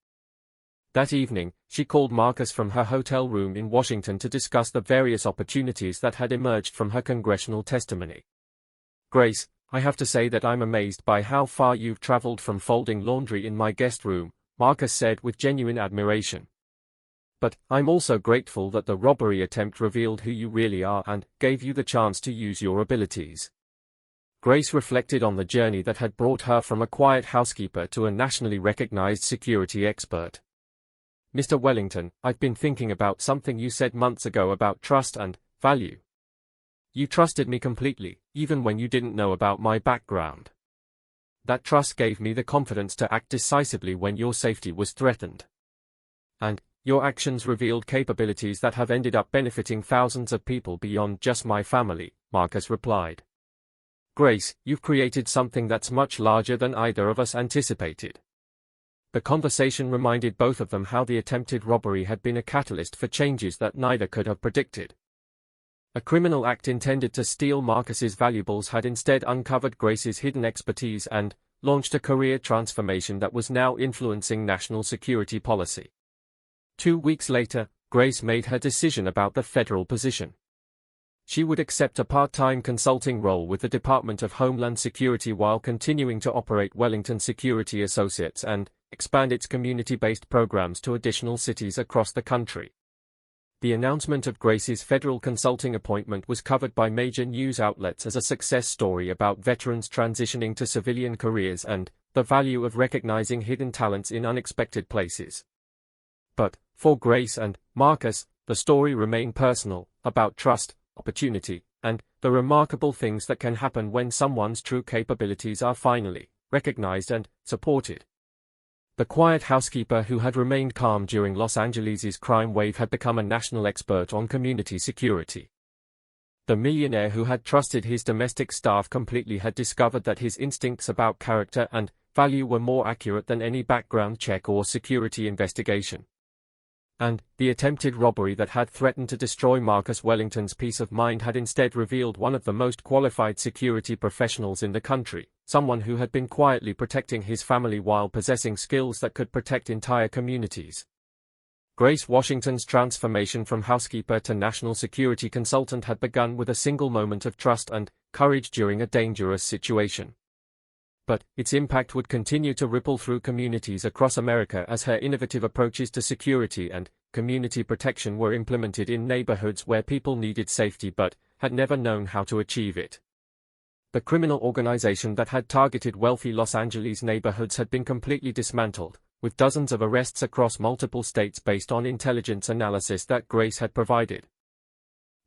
That evening, she called Marcus from her hotel room in Washington to discuss the various opportunities that had emerged from her congressional testimony. "Grace, I have to say that I'm amazed by how far you've traveled from folding laundry in my guest room," Marcus said with genuine admiration. "But I'm also grateful that the robbery attempt revealed who you really are and gave you the chance to use your abilities." Grace reflected on the journey that had brought her from a quiet housekeeper to a nationally recognized security expert. "Mr. Wellington, I've been thinking about something you said months ago about trust and value. You trusted me completely, even when you didn't know about my background. That trust gave me the confidence to act decisively when your safety was threatened. And your actions revealed capabilities that have ended up benefiting thousands of people beyond just my family," Marcus replied. "Grace, you've created something that's much larger than either of us anticipated." The conversation reminded both of them how the attempted robbery had been a catalyst for changes that neither could have predicted. A criminal act intended to steal Marcus's valuables had instead uncovered Grace's hidden expertise and launched a career transformation that was now influencing national security policy. 2 weeks later, Grace made her decision about the federal position. She would accept a part-time consulting role with the Department of Homeland Security while continuing to operate Wellington Security Associates and expand its community-based programs to additional cities across the country. The announcement of Grace's federal consulting appointment was covered by major news outlets as a success story about veterans transitioning to civilian careers and the value of recognizing hidden talents in unexpected places. But for Grace and Marcus, the story remained personal, about trust, opportunity, and the remarkable things that can happen when someone's true capabilities are finally recognized and supported. The quiet housekeeper who had remained calm during Los Angeles' crime wave had become a national expert on community security. The millionaire who had trusted his domestic staff completely had discovered that his instincts about character and value were more accurate than any background check or security investigation. And the attempted robbery that had threatened to destroy Marcus Wellington's peace of mind had instead revealed one of the most qualified security professionals in the country, someone who had been quietly protecting his family while possessing skills that could protect entire communities. Grace Washington's transformation from housekeeper to national security consultant had begun with a single moment of trust and courage during a dangerous situation. But its impact would continue to ripple through communities across America as her innovative approaches to security and community protection were implemented in neighborhoods where people needed safety but had never known how to achieve it. The criminal organization that had targeted wealthy Los Angeles neighborhoods had been completely dismantled, with dozens of arrests across multiple states based on intelligence analysis that Grace had provided.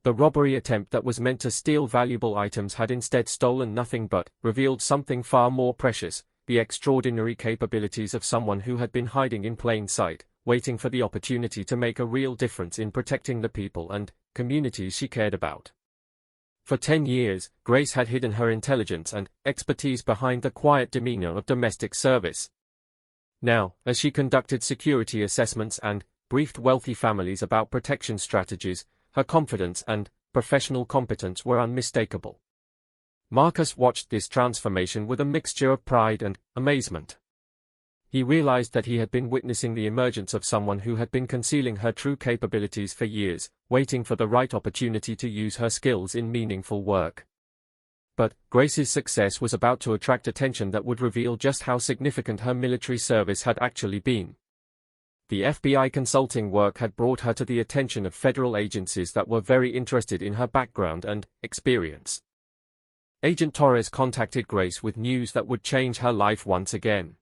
The robbery attempt that was meant to steal valuable items had instead stolen nothing but revealed something far more precious, the extraordinary capabilities of someone who had been hiding in plain sight, waiting for the opportunity to make a real difference in protecting the people and communities she cared about. For 10 years, Grace had hidden her intelligence and expertise behind the quiet demeanor of domestic service. Now, as she conducted security assessments and briefed wealthy families about protection strategies, her confidence and professional competence were unmistakable. Marcus watched this transformation with a mixture of pride and amazement. He realized that he had been witnessing the emergence of someone who had been concealing her true capabilities for years, waiting for the right opportunity to use her skills in meaningful work. But Grace's success was about to attract attention that would reveal just how significant her military service had actually been. The FBI consulting work had brought her to the attention of federal agencies that were very interested in her background and experience. Agent Torres contacted Grace with news that would change her life once again.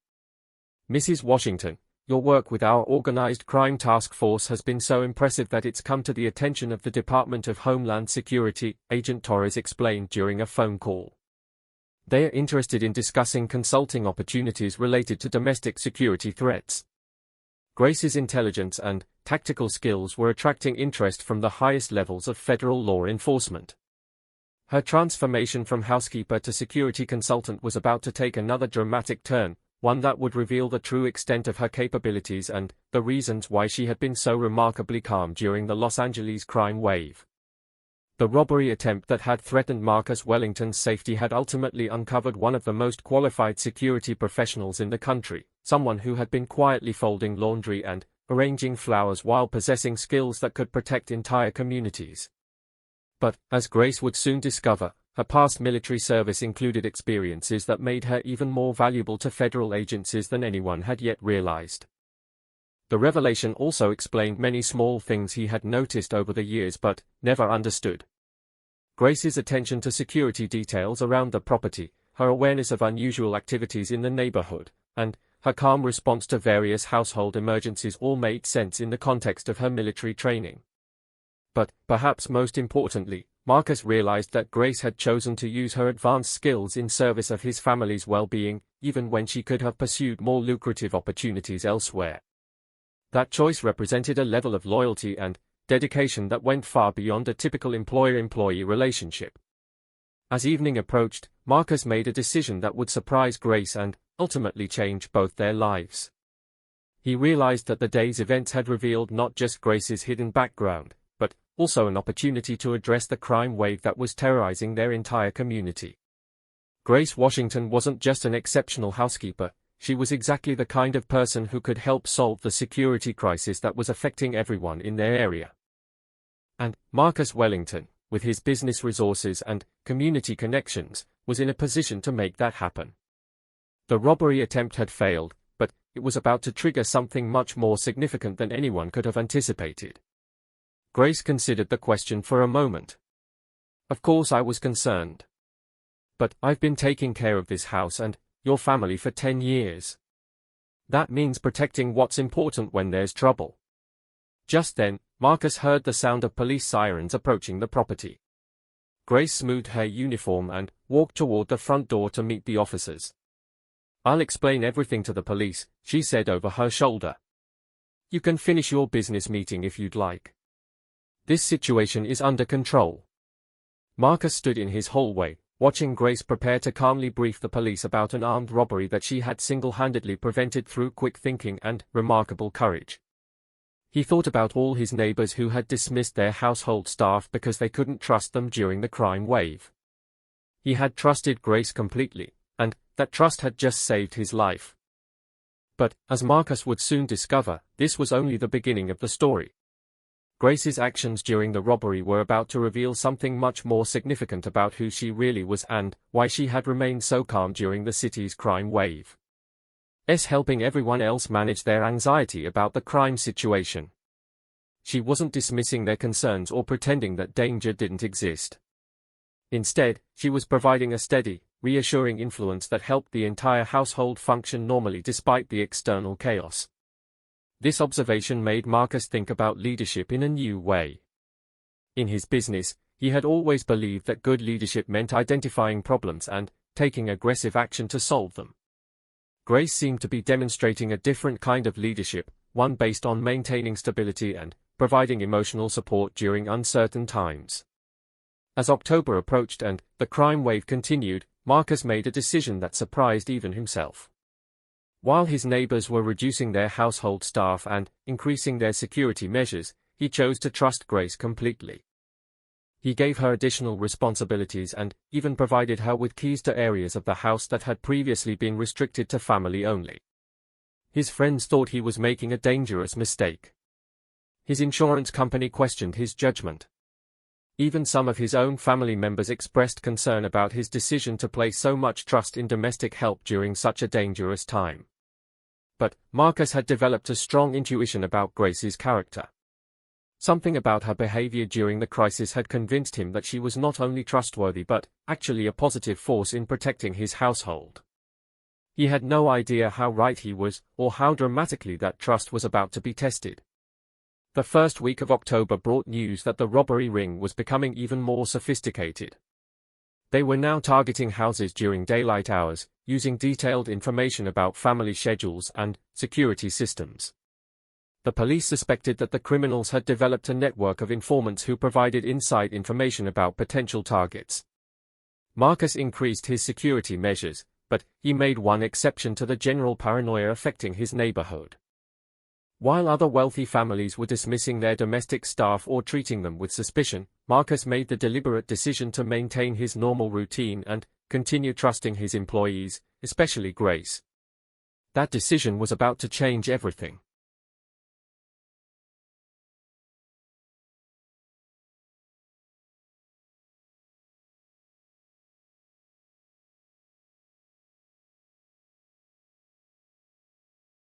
"Mrs. Washington, your work with our organized crime task force has been so impressive that it's come to the attention of the Department of Homeland Security," Agent Torres explained during a phone call. "They are interested in discussing consulting opportunities related to domestic security threats." Grace's intelligence and tactical skills were attracting interest from the highest levels of federal law enforcement. Her transformation from housekeeper to security consultant was about to take another dramatic turn, one that would reveal the true extent of her capabilities and the reasons why she had been so remarkably calm during the Los Angeles crime wave. The robbery attempt that had threatened Marcus Wellington's safety had ultimately uncovered one of the most qualified security professionals in the country, someone who had been quietly folding laundry and arranging flowers while possessing skills that could protect entire communities. But, as Grace would soon discover, her past military service included experiences that made her even more valuable to federal agencies than anyone had yet realized. The revelation also explained many small things he had noticed over the years but never understood. Grace's attention to security details around the property, her awareness of unusual activities in the neighborhood, and her calm response to various household emergencies all made sense in the context of her military training. But, perhaps most importantly, Marcus realized that Grace had chosen to use her advanced skills in service of his family's well-being, even when she could have pursued more lucrative opportunities elsewhere. That choice represented a level of loyalty and dedication that went far beyond a typical employer-employee relationship. As evening approached, Marcus made a decision that would surprise Grace and ultimately change both their lives. He realized that the day's events had revealed not just Grace's hidden background, but also an opportunity to address the crime wave that was terrorizing their entire community. Grace Washington wasn't just an exceptional housekeeper, she was exactly the kind of person who could help solve the security crisis that was affecting everyone in their area. And Marcus Wellington, with his business resources and community connections, was in a position to make that happen. The robbery attempt had failed, but it was about to trigger something much more significant than anyone could have anticipated. Grace considered the question for a moment. Of course I was concerned. But I've been taking care of this house and your family for 10 years. That means protecting what's important when there's trouble. Just then, Marcus heard the sound of police sirens approaching the property. Grace smoothed her uniform and walked toward the front door to meet the officers. "I'll explain everything to the police," she said over her shoulder. "You can finish your business meeting if you'd like. This situation is under control." Marcus stood in his hallway, watching Grace prepare to calmly brief the police about an armed robbery that she had single-handedly prevented through quick thinking and remarkable courage. He thought about all his neighbors who had dismissed their household staff because they couldn't trust them during the crime wave. He had trusted Grace completely, and that trust had just saved his life. But, as Marcus would soon discover, this was only the beginning of the story. Grace's actions during the robbery were about to reveal something much more significant about who she really was and why she had remained so calm during the city's crime wave. Helping everyone else manage their anxiety about the crime situation. She wasn't dismissing their concerns or pretending that danger didn't exist. Instead, she was providing a steady, reassuring influence that helped the entire household function normally despite the external chaos. This observation made Marcus think about leadership in a new way. In his business, he had always believed that good leadership meant identifying problems and taking aggressive action to solve them. Grace seemed to be demonstrating a different kind of leadership, one based on maintaining stability and providing emotional support during uncertain times. As October approached and the crime wave continued, Marcus made a decision that surprised even himself. While his neighbors were reducing their household staff and increasing their security measures, he chose to trust Grace completely. He gave her additional responsibilities and even provided her with keys to areas of the house that had previously been restricted to family only. His friends thought he was making a dangerous mistake. His insurance company questioned his judgment. Even some of his own family members expressed concern about his decision to place so much trust in domestic help during such a dangerous time. But Marcus had developed a strong intuition about Grace's character. Something about her behavior during the crisis had convinced him that she was not only trustworthy but actually a positive force in protecting his household. He had no idea how right he was, or how dramatically that trust was about to be tested. The first week of October brought news that the robbery ring was becoming even more sophisticated. They were now targeting houses during daylight hours, using detailed information about family schedules and security systems. The police suspected that the criminals had developed a network of informants who provided inside information about potential targets. Marcus increased his security measures, but he made one exception to the general paranoia affecting his neighborhood. While other wealthy families were dismissing their domestic staff or treating them with suspicion, Marcus made the deliberate decision to maintain his normal routine and continue trusting his employees, especially Grace. That decision was about to change everything.